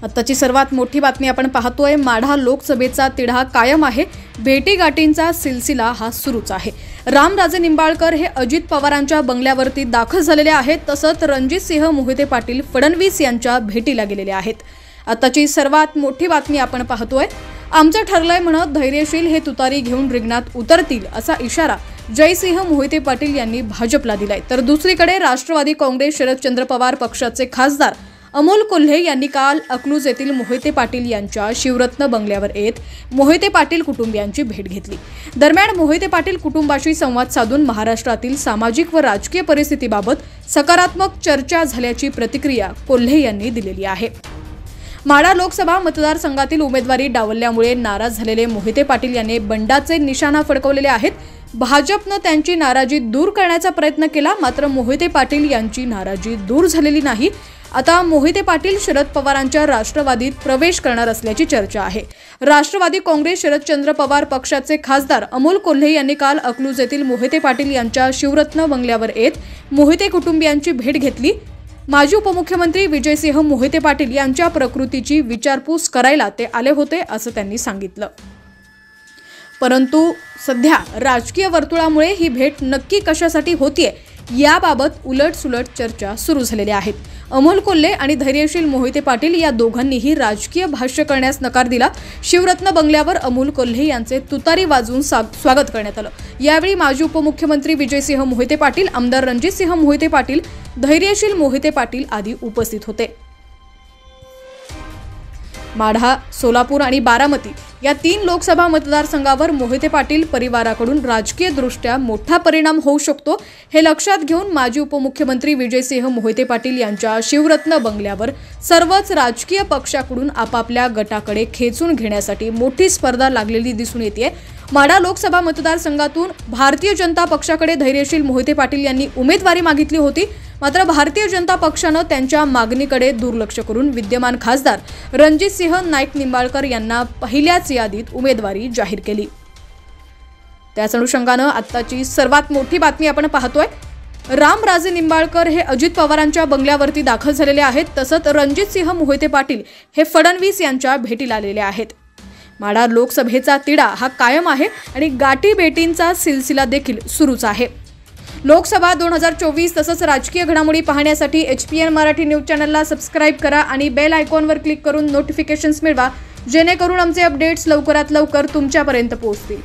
आत्ताची सर्वात मोठी बातमी आपण पाहतोय। माढा लोकसभेचा तिढा कायम आहे। भेटीगाठींचा सिलसिला हा सुरूच आहे। रामराजे निंबाळकर हे अजित पवारांच्या बंगल्यावरती दाखल झालेले आहेत। तसंच रणजितसिंह मोहिते पाटील फडणवीस यांच्या भेटीला गेलेले आहेत। आत्ताची सर्वात मोठी बातमी आपण पाहतोय। आमचं ठरलंय म्हणत धैर्यशील हे तुतारी घेऊन रिंगणात उतरतील असा इशारा जयसिंह मोहिते पाटील यांनी भाजपला दिलाय। तर दुसरीकडे राष्ट्रवादी काँग्रेस शरदचंद्र पवार पक्षाचे खासदार अमोल कोल्हे यांनी काल अकलूज येथील मोहिते पाटील यांच्या शिवरत्न बंगल्यावर येत मोहिते पाटील कुटुंबियांची भेट घेतली। दरम्यान मोहिते पाटील कुटुंबाशी संवाद साधून महाराष्ट्रातील सामाजिक व राजकीय परिस्थितीबाबत सकारात्मक चर्चा झाल्याची प्रतिक्रिया कोल्हे यांनी दिलेली आहे। माढा लोकसभा मतदारसंघातील उमेदवारी डावलल्यामुळे नाराज झालेले मोहिते पाटील यांनी बंडाचे निशाणा फडकवलेले आहेत। भाजपनं त्यांची नाराजी दूर करण्याचा प्रयत्न केला, मात्र मोहिते पाटील यांची नाराजी दूर झालेली नाही। आता मोहिते पाटील शरद पवारांच्या राष्ट्रवादीत प्रवेश करणार असल्याची चर्चा आहे। राष्ट्रवादी काँग्रेस शरदचंद्र पवार पक्षाचे खासदार अमोल कोल्हे यांनी काल अकलूज येथील मोहिते पाटील यांच्या शिवरत्न बंगल्यावर येत मोहिते कुटुंबियांची भेट घेतली। माजी उपमुख्यमंत्री विजयसिंह मोहिते पाटील यांच्या प्रकृतीची विचारपूस करायला ते आले होते असं त्यांनी सांगितलं। परंतु सध्या राजकीय वर्तुळामुळे ही भेट नक्की कशासाठी होतीये याबाबत उलटसुलट चर्चा सुरू झालेल्या आहेत। अमोल कोल्हे आणि धैर्यशील मोहिते पाटील या दोघांनीही राजकीय भाष्य करण्यास नकार दिला। शिवरत्न बंगल्यावर अमोल कोल्हे यांचे तुतारी वाजवून स्वागत करण्यात आलं। यावेळी माजी उपमुख्यमंत्री विजयसिंह मोहिते पाटील, आमदार रणजितसिंह मोहिते पाटील, धैर्यशील मोहिते पाटील आदी उपस्थित होते। माढा, सोलापूर आणि बारामती या 3 लोकसभा मतदारसंघावर मोहिते पाटील परिवाराकडून राजकीय दृष्ट्या मोठा परिणाम होऊ शकतो हे लक्षात घेऊन माजी उपमुख्यमंत्री विजयसिंह मोहिते पाटील यांच्या शिवरत्न बंगल्यावर सर्वच राजकीय पक्षाकडून आपापल्या गटाकडे खेचून घेण्यासाठी मोठी स्पर्धा लागलेली दिसून येते। माढा लोकसभा मतदारसंघातून भारतीय जनता पक्षाकडे धैर्यशील मोहिते पाटील यांनी उमेदवारी मागितली होती, मात्र भारतीय जनता पक्षानं त्यांच्या मागणीकडे दुर्लक्ष करून विद्यमान खासदार रणजितसिंह नाईक निंबाळकर यांना पहिल्याच यादीत उमेदवारी जाहीर केली। त्याच अनुषंगानं आत्ताची सर्वात मोठी बातमी आपण पाहतोय। रामराजे निंबाळकर हे अजित पवारांच्या बंगल्यावरती दाखल झालेले आहेत। तसंच रणजितसिंह मोहिते पाटील हे फडणवीस यांच्या भेटीला आलेले आहेत। माढा लोकसभेचा तिढा हा कायम आहे आणि गाठी भेटींचा सिलसिला देखील सुरूच आहे। लोकसभा 2024 तसंच राजकीय घडामोडी पाहण्यासाठी HPN मराठी न्यूज चॅनलला सबस्क्राईब करा आणि बेल आयकॉनवर क्लिक करून नोटिफिकेशन्स मिळवा, जेणेकरून आमचे अपडेट्स लवकरात लवकर तुमच्यापर्यंत पोहोचतील।